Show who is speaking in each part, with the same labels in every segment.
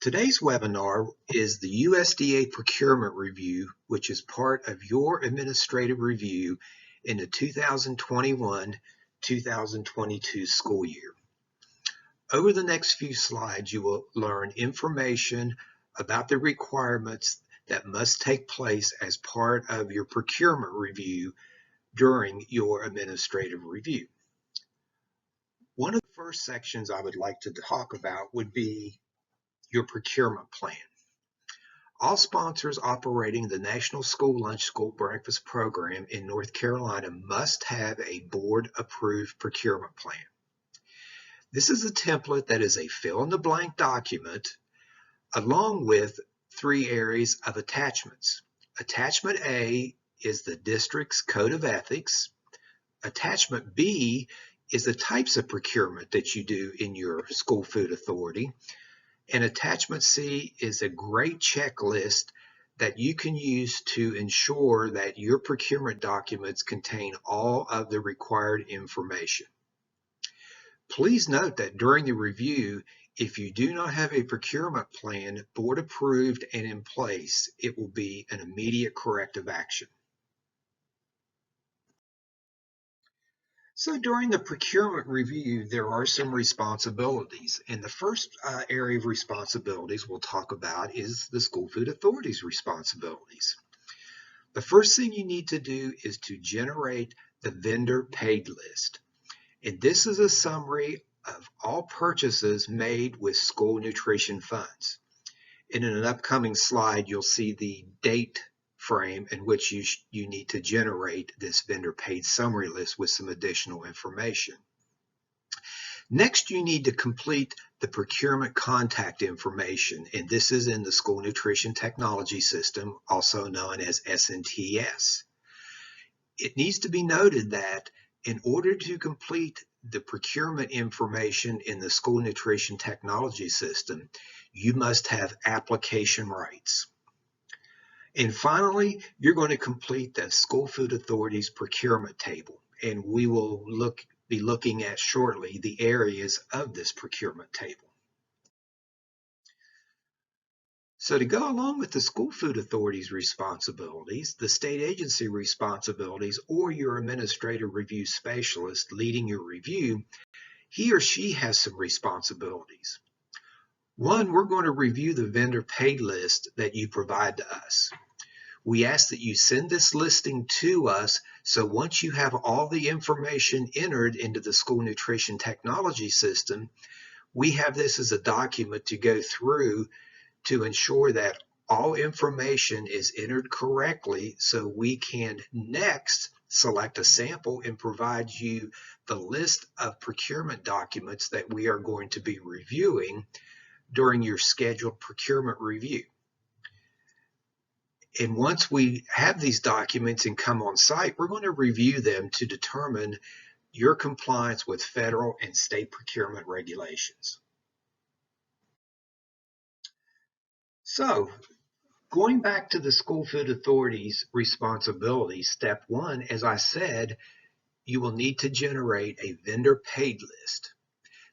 Speaker 1: Today's webinar is the USDA Procurement Review, which is part of your administrative review in the 2021-2022 school year. Over the next few slides, you will learn information about the requirements that must take place as part of your procurement review during your administrative review. One of the first sections I would like to talk about would be your procurement plan. All sponsors operating the National School Lunch School Breakfast program in North Carolina must have a board-approved procurement plan. This is a template that is a fill-in-the-blank document along with 3 areas of attachments. Attachment A is the district's code of ethics. Attachment B is the types of procurement that you do in your school food authority. And attachment C is a great checklist that you can use to ensure that your procurement documents contain all of the required information. Please note that during the review, if you do not have a procurement plan board approved and in place, it will be an immediate corrective action. So during the procurement review, there are some responsibilities. And the first area of responsibilities we'll talk about is the School Food Authority's responsibilities. The first thing you need to do is to generate the vendor paid list. And this is a summary of all purchases made with school nutrition funds. And in an upcoming slide, you'll see the date frame in which you need to generate this vendor paid summary list with some additional information. Next, you need to complete the procurement contact information, and this is in the School Nutrition Technology System, also known as SNTS. It needs to be noted that in order to complete the procurement information in the School Nutrition Technology System, you must have application rights. And finally, you're going to complete the School Food Authority's procurement table, and we will be looking at shortly the areas of this procurement table. So to go along with the School Food Authority's responsibilities, the state agency responsibilities, or your administrative review specialist leading your review, he or she has some responsibilities. One, we're going to review the vendor paid list that you provide to us. We ask that you send this listing to us, so once you have all the information entered into the School Nutrition Technology System, we have this as a document to go through to ensure that all information is entered correctly, so we can next select a sample and provide you the list of procurement documents that we are going to be reviewing during your scheduled procurement review. And once we have these documents and come on site, we're going to review them to determine your compliance with federal and state procurement regulations. So, going back to the School Food Authority's responsibilities, step 1, as I said, you will need to generate a vendor paid list.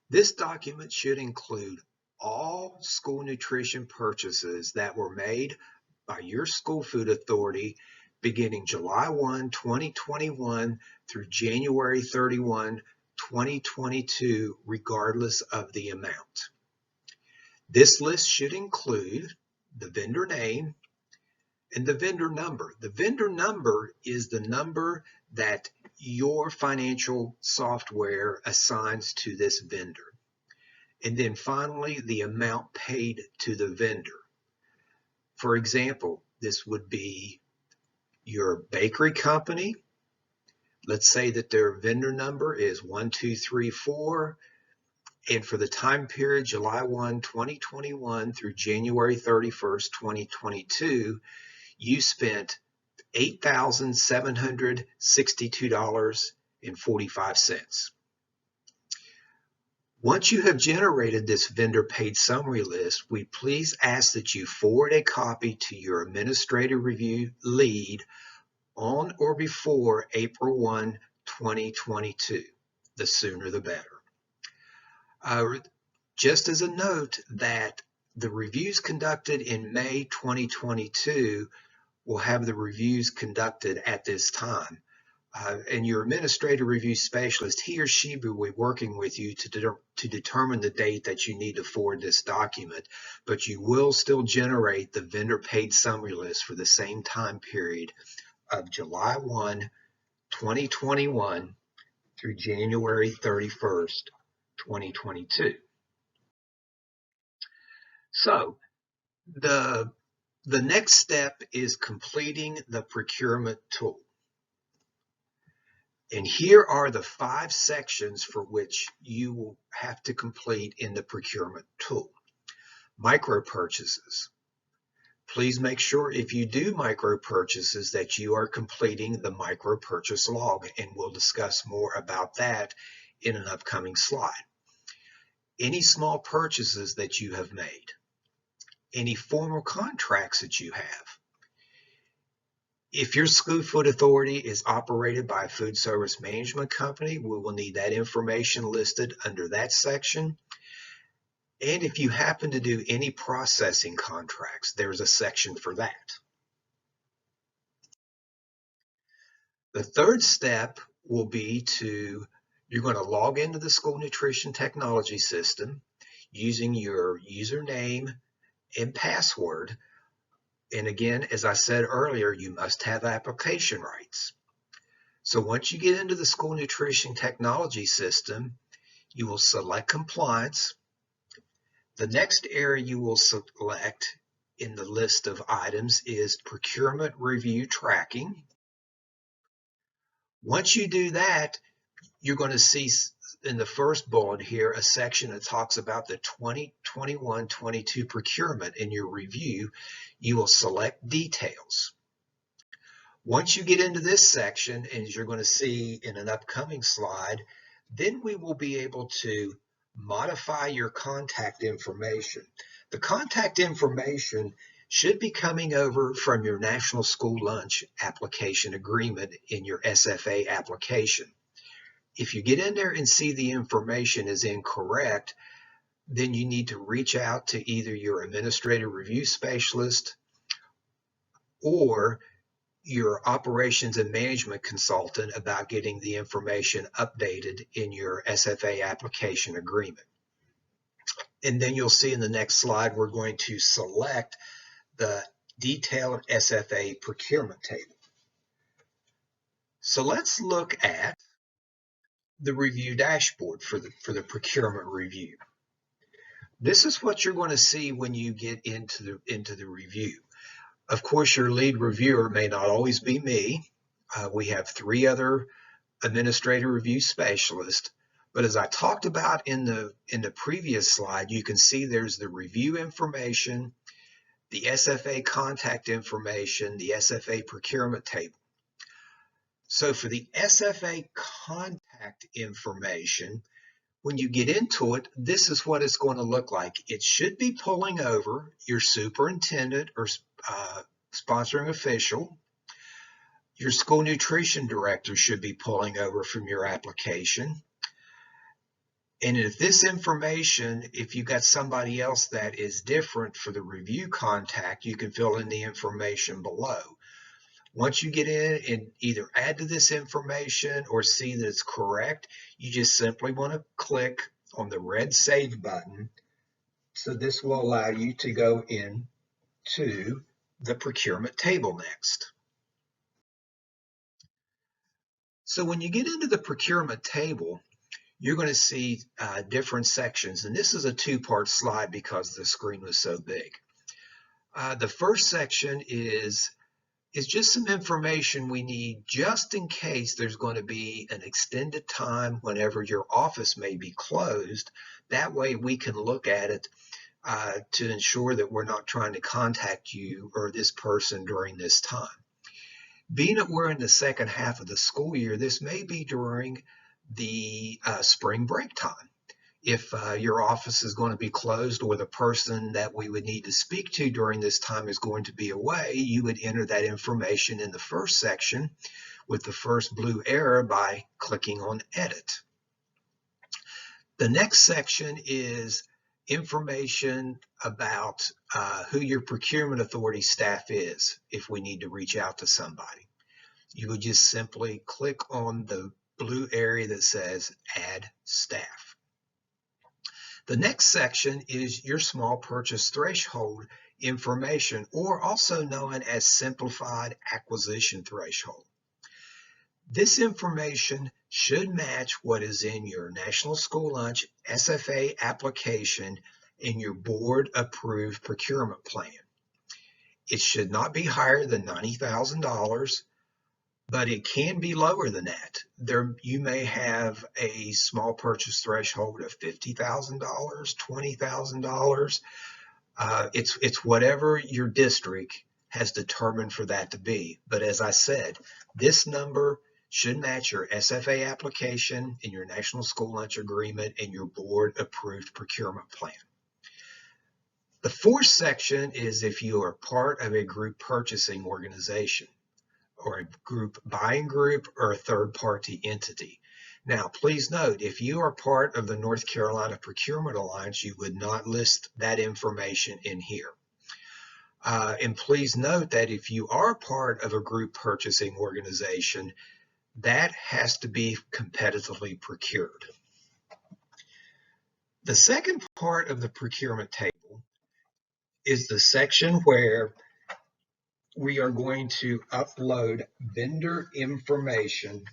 Speaker 1: This document should include all school nutrition purchases that were made by your School Food Authority beginning July 1, 2021 through January 31, 2022, regardless of the amount. This list should include the vendor name and the vendor number. The vendor number is the number that your financial software assigns to this vendor. And then finally, the amount paid to the vendor. For example, this would be your bakery company. Let's say that their vendor number is 1234, and for the time period July 1, 2021 through January 31st, 2022, you spent $8,762.45. Once you have generated this vendor paid summary list, we please ask that you forward a copy to your administrative review lead on or before April 1, 2022. The sooner the better. Just as a note that The reviews conducted in May 2022 will have the reviews conducted at this time. And your administrative review specialist, he or she will be working with you to determine the date that you need to forward this document, but you will still generate the vendor paid summary list for the same time period of July 1, 2021 through January 31st, 2022. So the next step is completing the procurement tool. And here are the 5 sections for which you will have to complete in the procurement tool. Micro purchases. Please make sure if you do micro purchases that you are completing the micro purchase log, and we'll discuss more about that in an upcoming slide. Any small purchases that you have made. Any formal contracts that you have. If your school food authority is operated by a food service management company, we will need that information listed under that section. And if you happen to do any processing contracts, there's a section for that. The third step will be you're going to log into the school nutrition technology system using your username and password. And again, as I said earlier, you must have application rights. So once you get into the school nutrition technology system, you will select compliance. The next area you will select in the list of items is procurement review tracking. Once you do that, you're going to see in the first bullet here a section that talks about the 2021-22 procurement in your review. You will select details. Once you get into this section, as you're going to see in an upcoming slide, then we will be able to modify your contact information. The contact information should be coming over from your National School Lunch Application Agreement in your SFA application. If you get in there and see the information is incorrect, then you need to reach out to either your administrative review specialist or your operations and management consultant about getting the information updated in your SFA application agreement. And then you'll see in the next slide, we're going to select the detailed SFA procurement table. So let's look at the review dashboard for the procurement review. This is what you're going to see when you get into the review. Of course, your lead reviewer may not always be me. We have 3 other administrative review specialists. But as I talked about in the previous slide, you can see there's the review information, the SFA contact information, the SFA procurement table. So for the SFA contact information, when you get into it, this is what it's going to look like. It should be pulling over your superintendent or sponsoring official. Your school nutrition director should be pulling over from your application. And if this information, if you got somebody else that is different for the review contact, you can fill in the information below. Once you get in and either add to this information or see that it's correct, you just simply want to click on the red Save button. So this will allow you to go into the procurement table next. So when you get into the procurement table, you're going to see different sections. And this is a 2-part slide because the screen was so big. The first section is just some information we need just in case there's going to be an extended time whenever your office may be closed. That way we can look at it to ensure that we're not trying to contact you or this person during this time. Being that we're in the second half of the school year, this may be during the spring break time. If your office is going to be closed or the person that we would need to speak to during this time is going to be away, you would enter that information in the first section with the first blue arrow by clicking on Edit. The next section is information about who your procurement authority staff is if we need to reach out to somebody. You would just simply click on the blue area that says Add Staff. The next section is your small purchase threshold information, or also known as simplified acquisition threshold. This information should match what is in your National School Lunch SFA application in your board approved procurement plan. It should not be higher than $90,000, but it can be lower than that. You may have a small purchase threshold of $50,000, $20,000. It's whatever your district has determined for that to be. But as I said, this number should match your SFA application in your National School Lunch Agreement and your board approved procurement plan. The fourth section is if you are part of a group purchasing organization, or a group buying group, or a third-party entity. Now, please note, if you are part of the North Carolina Procurement Alliance, you would not list that information in here. And please note that if you are part of a group purchasing organization, that has to be competitively procured. The second part of the procurement table is the section where we are going to upload vendor information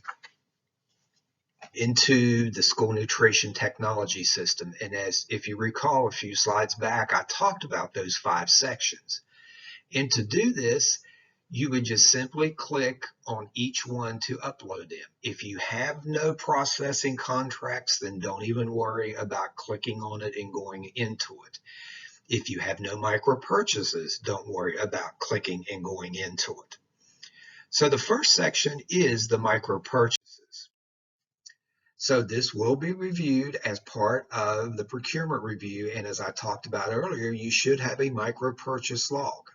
Speaker 1: into the school nutrition technology system. And as if you recall a few slides back, I talked about those 5 sections. And to do this, you would just simply click on each one to upload them. If you have no processing contracts, then don't even worry about clicking on it and going into it. If you have no micro purchases, don't worry about clicking and going into it. So the first section is the micro purchases. So this will be reviewed as part of the procurement review, and as I talked about earlier, you should have a micro purchase log.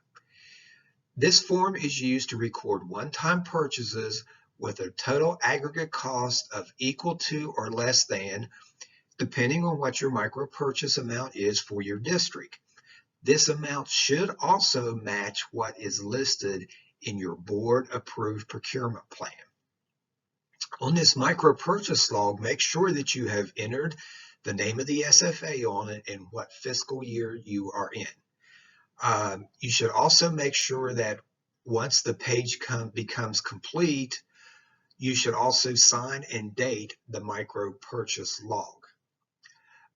Speaker 1: This form is used to record one-time purchases with a total aggregate cost of equal to or less than, depending on what your micro purchase amount is for your district. This amount should also match what is listed in your board-approved procurement plan. On this micro purchase log, make sure that you have entered the name of the SFA on it and what fiscal year you are in. You should also make sure that once the page becomes complete, you should also sign and date the micro purchase log.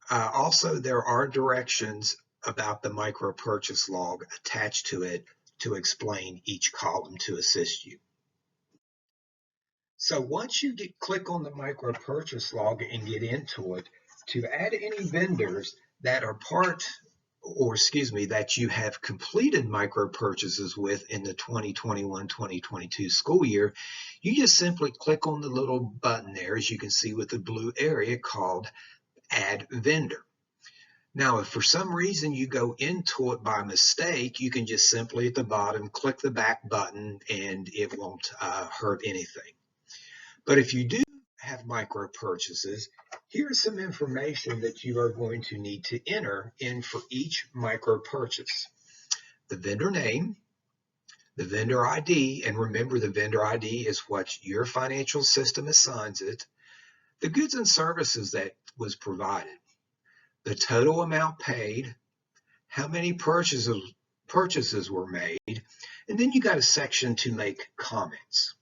Speaker 1: Also, there are directions about the micro purchase log attached to it to explain each column to assist you. So once you click on the micro purchase log and get into it, to add any vendors that are that you have completed micro purchases with in the 2021-2022 school year, you just simply click on the little button there, as you can see with the blue area, called Add Vendor. Now, if for some reason you go into it by mistake, you can just simply at the bottom click the back button and it won't hurt anything. But if you do have micro purchases, here's some information that you are going to need to enter in for each micro purchase. The vendor name, the vendor ID, and remember the vendor ID is what your financial system assigns it, the goods and services that was provided, the total amount paid, how many purchases were made, and then you got a section to make comments.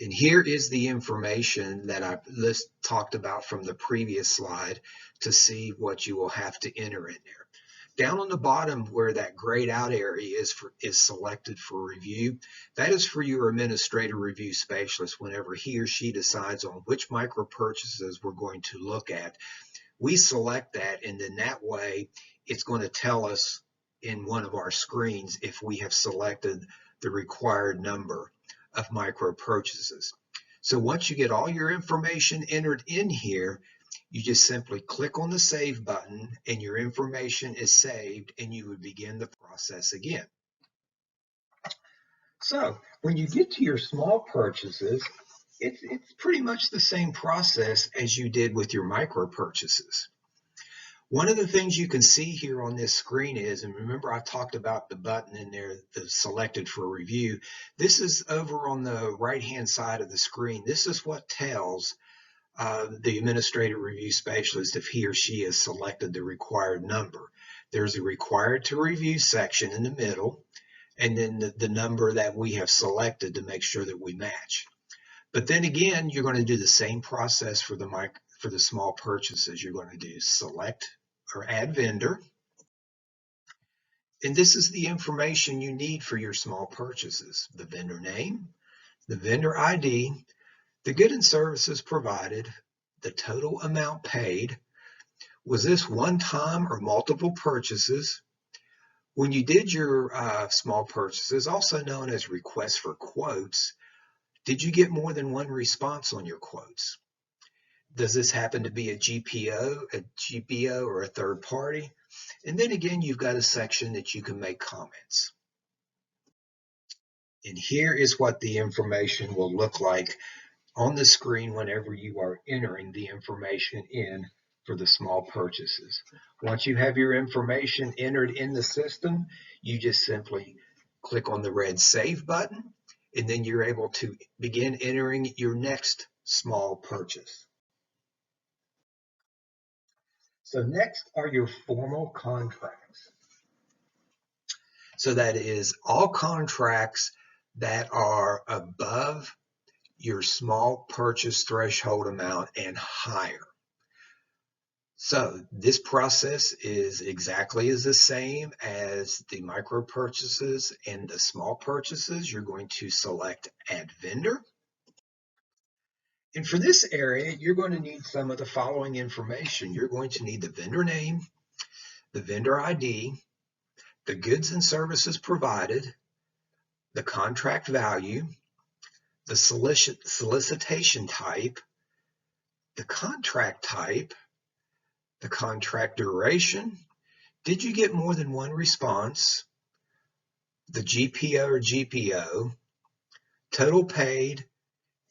Speaker 1: And here is the information that I talked about from the previous slide to see what you will have to enter in there. Down on the bottom where that grayed out area is selected for review, that is for your administrative review specialist whenever he or she decides on which micro purchases we're going to look at. We select that, and then that way it's going to tell us in one of our screens if we have selected the required number of micro purchases. So once you get all your information entered in here, you just simply click on the Save button and your information is saved, and you would begin the process again. So when you get to your small purchases, it's pretty much the same process as you did with your micro purchases. One of the things you can see here on this screen is, and remember I talked about the button in there, the selected for review. This is over on the right-hand side of the screen. This is what tells the administrative review specialist if he or she has selected the required number. There's a required to review section in the middle, and then the number that we have selected to make sure that we match. But then again, you're going to do the same process for the small purchases. You're going to do select or add vendor. And this is the information you need for your small purchases: the vendor name, the vendor ID, the goods and services provided, the total amount paid. Was this one time or multiple purchases? When you did your small purchases, also known as requests for quotes, did you get more than one response on your quotes? Does this happen to be a GPO, or a third party? And then again, you've got a section that you can make comments. And here is what the information will look like on the screen whenever you are entering the information in for the small purchases. Once you have your information entered in the system, you just simply click on the red Save button, and then you're able to begin entering your next small purchase. So next are your formal contracts. So that is all contracts that are above your small purchase threshold amount and higher. So this process is exactly as the same as the micro purchases and the small purchases. You're going to select Add Vendor. And for this area, you're going to need some of the following information. You're going to need the vendor name, the vendor ID, the goods and services provided, the contract value, the solicitation type, the contract type, the contract duration. Did you get more than one response? The GPO or GPO, total paid,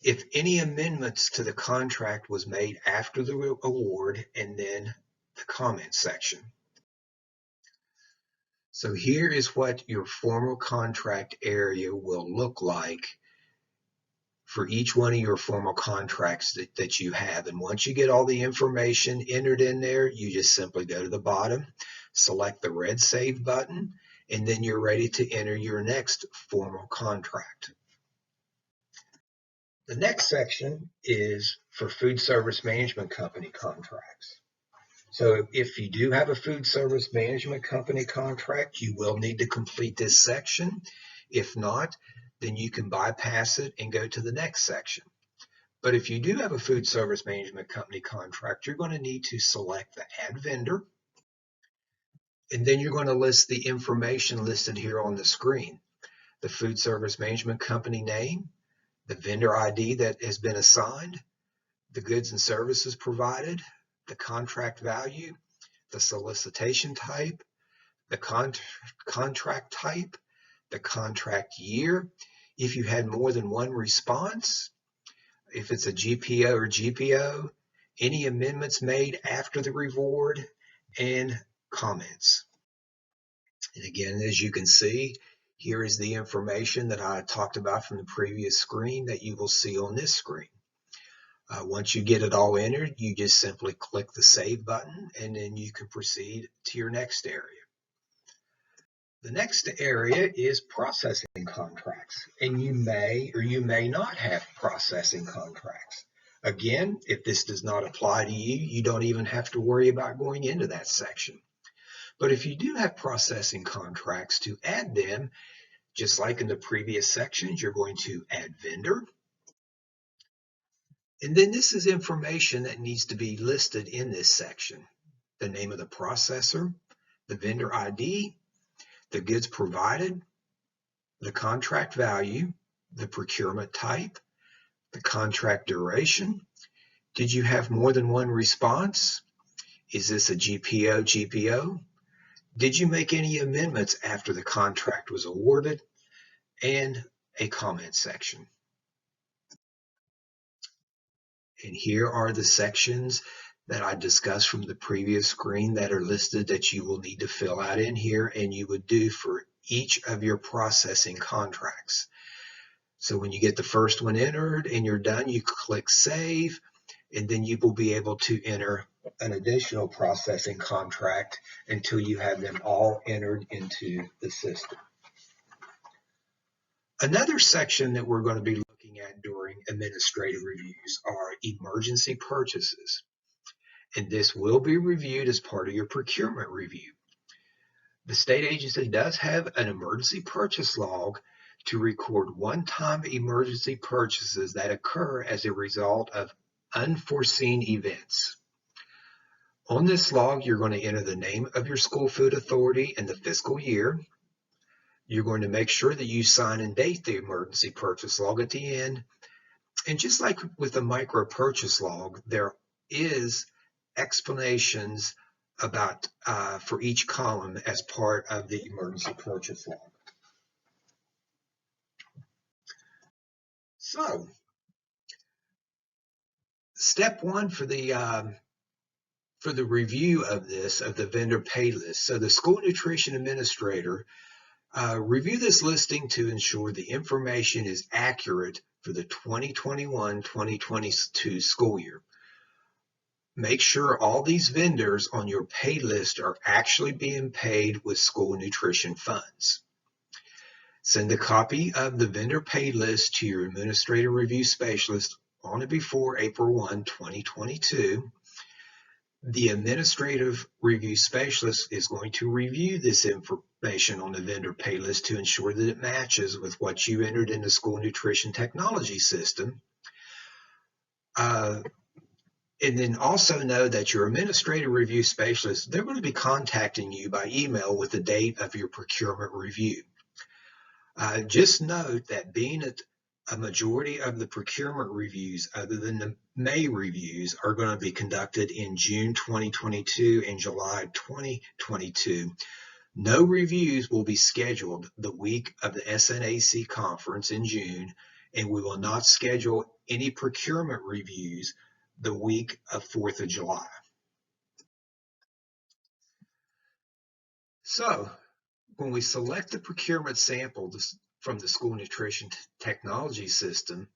Speaker 1: if any amendments to the contract was made after the award, and then the comment section. So here is what your formal contract area will look like for each one of your formal contracts that you have. And once you get all the information entered in there, you just simply go to the bottom, select the red Save button, and then you're ready to enter your next formal contract. The next section is for food service management company contracts. So if you do have a food service management company contract, you will need to complete this section. If not, then you can bypass it and go to the next section. But if you do have a food service management company contract, you're going to need to select the Add Vendor. And then you're going to list the information listed here on the screen: the food service management company name, the vendor ID that has been assigned, the goods and services provided, the contract value, the solicitation type, the contract type, the contract year, if you had more than one response, if it's a GPO or GPO, any amendments made after the reward, and comments. And again, as you can see, here is the information that I talked about from the previous screen that you will see on this screen. Once you get it all entered, you just simply click the Save button, and then you can proceed to your next area. The next area is processing contracts, and you may or you may not have processing contracts. Again, if this does not apply to you, you don't even have to worry about going into that section. But if you do have processing contracts, to add them, just like in the previous sections, you're going to add vendor. And then this is information that needs to be listed in this section: the name of the processor, the vendor ID, the goods provided, the contract value, the procurement type, the contract duration. Did you have more than one response? Is this a GPO, GPO? Did you make any amendments after the contract was awarded? And a comment section. And here are the sections that I discussed from the previous screen that are listed that you will need to fill out in here, and you would do for each of your processing contracts. So when you get the first one entered and you're done, you click Save, and then you will be able to enter an additional processing contract until you have them all entered into the system. Another section that we're going to be looking at during administrative reviews are emergency purchases, and this will be reviewed as part of your procurement review. The state agency does have an emergency purchase log to record one-time emergency purchases that occur as a result of unforeseen events. On this log, you're going to enter the name of your school food authority and the fiscal year. You're going to make sure that you sign and date the emergency purchase log at the end. And just like with the micro purchase log, there is explanations about for each column as part of the emergency purchase log. So, step one for the review of the vendor pay list. So the school nutrition administrator review this listing to ensure the information is accurate for the 2021-2022 school year. Make sure all these vendors on your pay list are actually being paid with school nutrition funds. Send a copy of the vendor pay list to your administrative review specialist on or before April 1, 2022. The administrative review specialist is going to review this information on the vendor pay list to ensure that it matches with what you entered in the school nutrition technology system. And then also know that your administrative review specialist, they're going to be contacting you by email with the date of your procurement review. Just note that being a majority of the procurement reviews, other than the May reviews, are going to be conducted in June 2022 and July 2022. No reviews will be scheduled the week of the SNAC conference in June, and we will not schedule any procurement reviews the week of 4th of July. So when we select the procurement sample from the school nutrition technology system,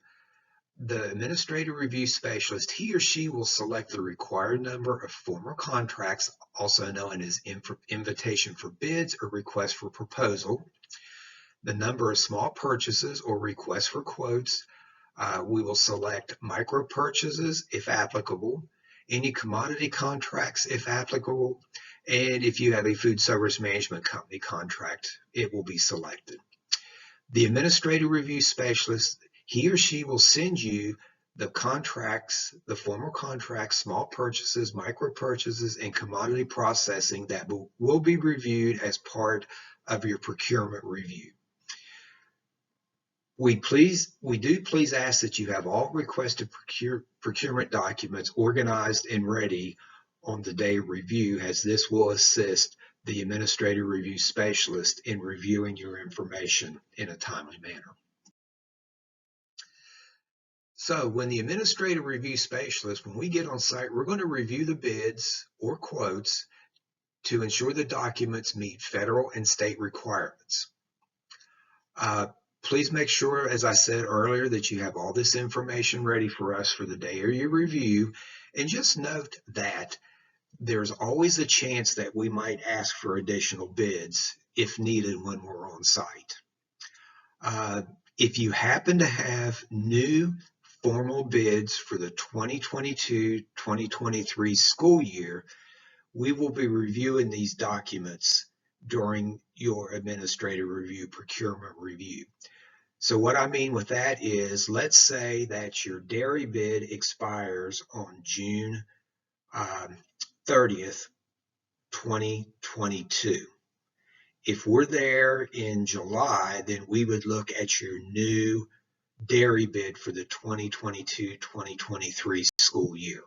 Speaker 1: the administrative review specialist, he or she will select the required number of formal contracts, also known as invitation for bids or request for proposal, the number of small purchases or requests for quotes. We will select micro purchases if applicable, any commodity contracts if applicable, and if you have a food service management company contract, it will be selected. The administrative review specialist, he or she will send you the contracts, the formal contracts, small purchases, micro purchases, and commodity processing that will be reviewed as part of your procurement review. We do please ask that you have all requested procurement documents organized and ready on the day of review, as this will assist the administrative review specialist in reviewing your information in a timely manner. So when the administrative review specialist, when we get on site, we're going to review the bids or quotes to ensure the documents meet federal and state requirements. Please make sure, as I said earlier, that you have all this information ready for us for the day of your review. And just note that there's always a chance that we might ask for additional bids if needed when we're on site. If you happen to have new formal bids for the 2022-2023 school year, we will be reviewing these documents during your administrative review, procurement review. So what I mean with that is, let's say that your dairy bid expires on June 30th, 2022. If we're there in July, then we would look at your new dairy bid for the 2022-2023 school year.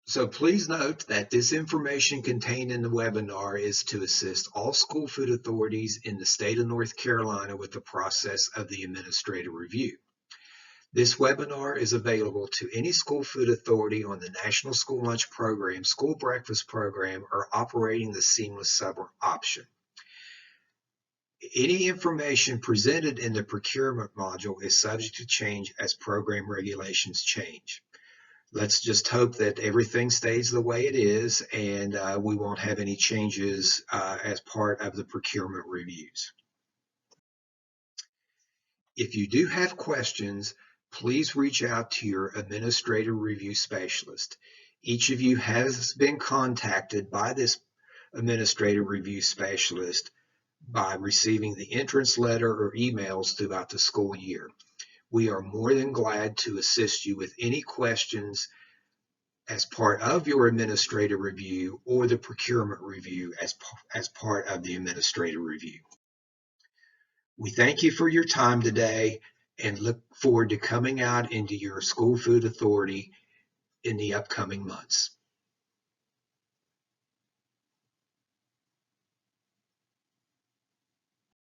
Speaker 1: So please note that this information contained in the webinar is to assist all school food authorities in the state of North Carolina with the process of the administrative review. This webinar is available to any school food authority on the National School Lunch Program, School Breakfast Program, or operating the Seamless Summer option. Any information presented in the procurement module is subject to change as program regulations change. Let's just hope that everything stays the way it is and we won't have any changes as part of the procurement reviews. If you do have questions, please reach out to your administrative review specialist. Each of you has been contacted by this administrative review specialist by receiving the entrance letter or emails throughout the school year. We are more than glad to assist you with any questions as part of your administrative review or the procurement review as part of the administrative review. We thank you for your time today and look forward to coming out into your school food authority in the upcoming months.